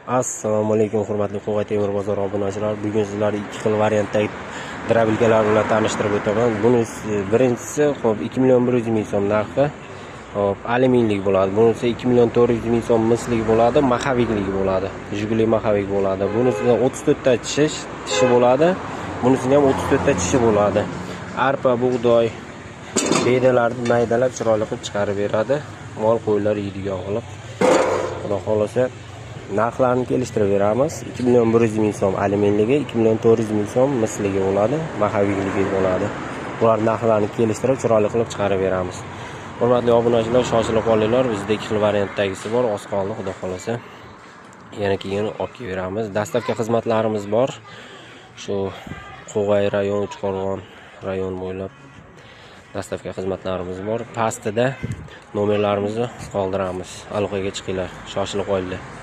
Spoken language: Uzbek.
Assalomu alaykum hurmatli Qo'g'ay temir bozor obunachilar. Bugun sizlarni ikki xil variantdagi drabilkalar bilan tanishtirib o'taman. Bunisi birinchisi 2 million 100 ming so'm narxi. Alyuminiylik bo'ladi. Bunisi 2 million 400 ming so'm mislik bo'ladi, maxaviklik bo'ladi. Jiguli maxavik bo'ladi. Bunisida 34 ta tishi bo'ladi. Bunisida ham 34 ta tishi bo'ladi. Arpa, bug'doy, bedalarni maydalab chiroyli qilib chiqarib beradi. Mol qo'ylar yeydigan qilib. Xudo xolasa narxlarni kelishtirib beramiz. 2 million 100 ming so'm alyuminligi, 2 million 400 ming so'm misligi bo'ladi, maxavikligi bo'ladi. Ular narxlarni kelishtirib chiroyli qilib chiqarib beramiz. Hurmatli obunachilar, shoshilib qolinglar. Bizda ikki xil variantdagisi bor, oz qoldi, xudo xolasa. Yana keyin olib kelamiz. Dastavka xizmatlarimiz bor. Shu Qo'g'ay rayon, Uchqo'rg'on rayon bo'ylab dastavka xizmatlarimiz bor. Pastida nomerlarimizni qoldiramiz. Aloqaga chiqinglar, shoshilib qolinglar.